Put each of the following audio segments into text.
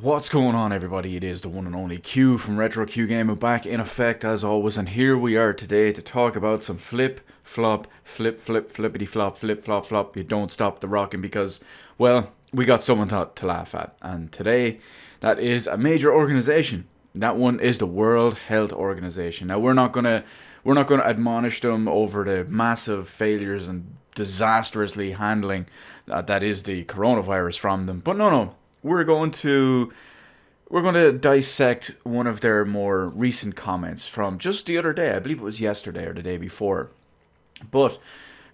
What's going on, everybody? It is the one and only Q from Retro Q Gamer back in effect as always, and here we are today to talk about some flippity flop. You don't stop the rocking because, well, we got someone to laugh at, and today that is a major organization. That one is the World Health Organization. Now we're not gonna admonish them over the massive failures and disastrously handling that is the coronavirus from them, but no, we're going to we're going to dissect one of their more recent comments from just the other day. I believe it was yesterday or the day before. But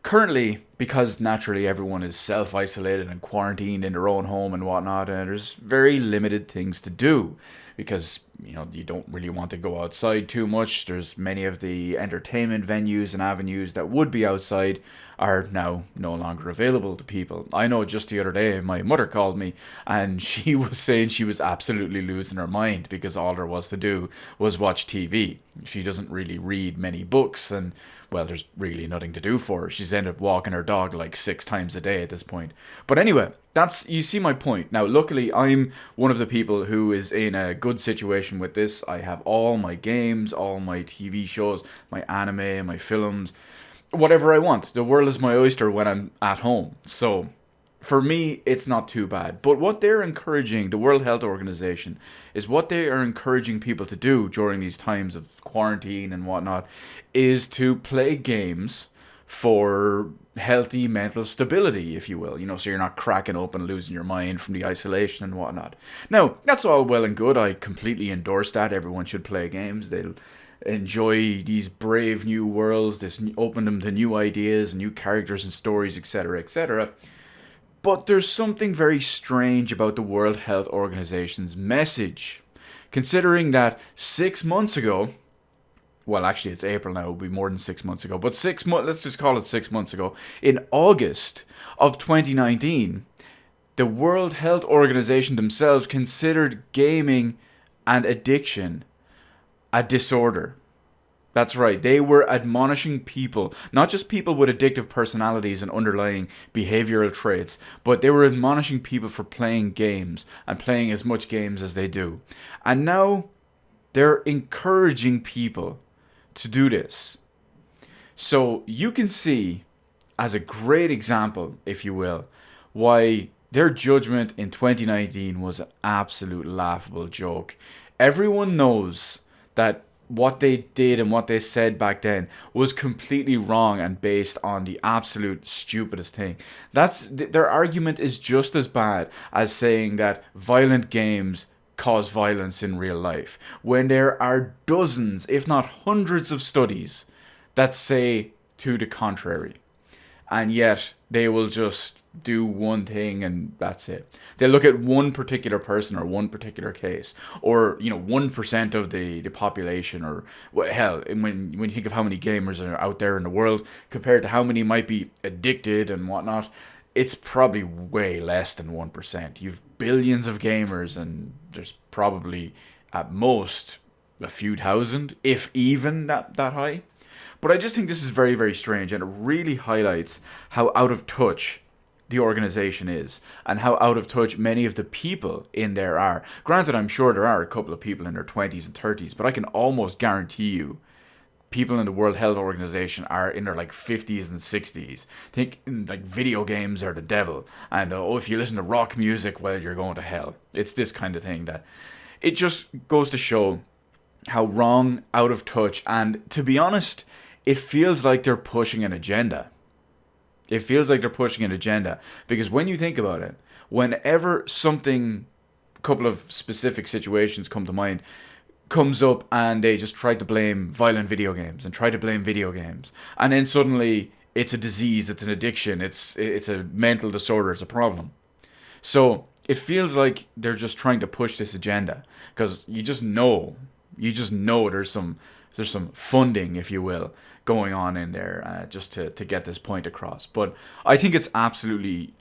currently, because naturally everyone is self isolated and quarantined in their own home and whatnot, and there's very limited things to do because you don't really want to go outside too much. There's many of the entertainment venues and avenues that would be outside are now no longer available to people. I know just the other day my mother called me and she was saying she was absolutely losing her mind because all there was to do was watch TV. She doesn't really read many books, and well, there's really nothing to do for her. She's ended up walking her dog like 6 times a day at this point. But anyway, you see my point. Now, luckily, I'm one of the people who is in a good situation with this. I have all my games, all my TV shows, my anime, my films, whatever I want. The world is my oyster when I'm at home. So for me, it's not too bad. But what they're encouraging, the World Health Organization, is what they are encouraging people to do during these times of quarantine and whatnot, is to play games for healthy mental stability, if you will. So you're not cracking open, losing your mind from the isolation and whatnot. Now, that's all well and good. I completely endorse that. Everyone should play games. They'll enjoy these brave new worlds. This open them to new ideas, new characters and stories, etc., etc. But there's something very strange about the World Health Organization's message. Considering that 6 months ago, well, actually, it's April now. It'll be more than 6 months ago. But 6 months, let's just call it 6 months ago. In August of 2019, the World Health Organization themselves considered gaming and addiction a disorder. That's right. They were admonishing people, not just people with addictive personalities and underlying behavioral traits, but they were admonishing people for playing games and playing as much games as they do. And now they're encouraging people to do this. So you can see, as a great example, if you will, why their judgment in 2019 was an absolute laughable joke. Everyone knows that what they did and what they said back then was completely wrong and based on the absolute stupidest thing. Their argument is just as bad as saying that violent games cause violence in real life, when there are dozens, if not hundreds of studies that say to the contrary. And yet they will just do one thing and that's it. They look at one particular person or one particular case, or 1% of the population, or well, hell, when you think of how many gamers are out there in the world compared to how many might be addicted and whatnot, it's probably way less than 1%. You've billions of gamers, and there's probably at most a few thousand, if even that high. But I just think this is very, very strange, and it really highlights how out of touch the organization is, and how out of touch many of the people in there are. Granted, I'm sure there are a couple of people in their 20s and 30s, but I can almost guarantee you people in the World Health Organization are in their 50s and 60s. Think video games are the devil, and if you listen to rock music, well, you're going to hell. It's this kind of thing that it just goes to show how wrong, out of touch, and to be honest, it feels like they're pushing an agenda. It feels like they're pushing an agenda because when you think about it, whenever a couple of specific situations come to mind, comes up and they just try to blame violent video games and try to blame video games, and then suddenly it's a disease, it's an addiction, it's a mental disorder, it's a problem. So it feels like they're just trying to push this agenda because you just know there's some funding, if you will, going on in there just to get this point across. But I think it's absolutely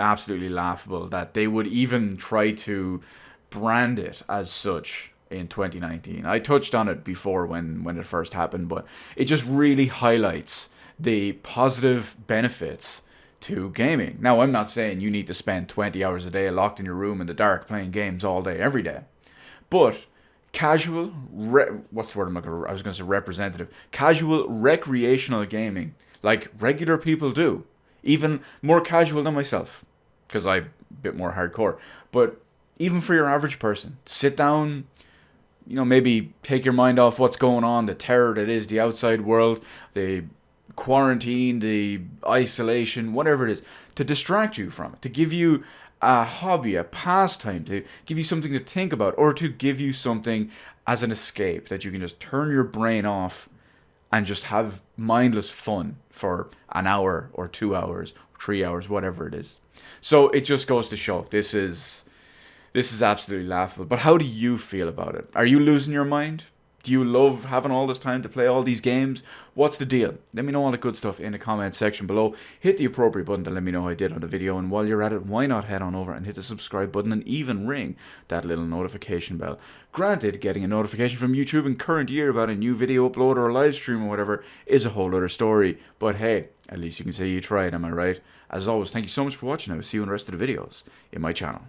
laughable that they would even try to brand it as such in 2019. I touched on it before when it first happened, but it just really highlights the positive benefits to gaming. Now, I'm not saying you need to spend 20 hours a day locked in your room in the dark playing games all day, every day. But casual, what's the word I'm looking for? I was going to say representative. Casual recreational gaming, like regular people do. Even more casual than myself, because I'm a bit more hardcore. But even for your average person, sit down, maybe take your mind off what's going on, the terror that is the outside world, the quarantine, the isolation, whatever it is, to distract you from it, to give you a hobby, a pastime, to give you something to think about, or to give you something as an escape that you can just turn your brain off and just have mindless fun for an hour or 2 hours, 3 hours, whatever it is. So it just goes to show this is absolutely laughable. But how do you feel about it? Are you losing your mind? Do you love having all this time to play all these games? What's the deal? Let me know all the good stuff in the comment section below. Hit the appropriate button to let me know how I did on the video. And while you're at it, why not head on over and hit the subscribe button and even ring that little notification bell. Granted, getting a notification from YouTube in current year about a new video upload or a live stream or whatever is a whole other story. But hey, at least you can say you tried, am I right? As always, thank you so much for watching. I will see you in the rest of the videos in my channel.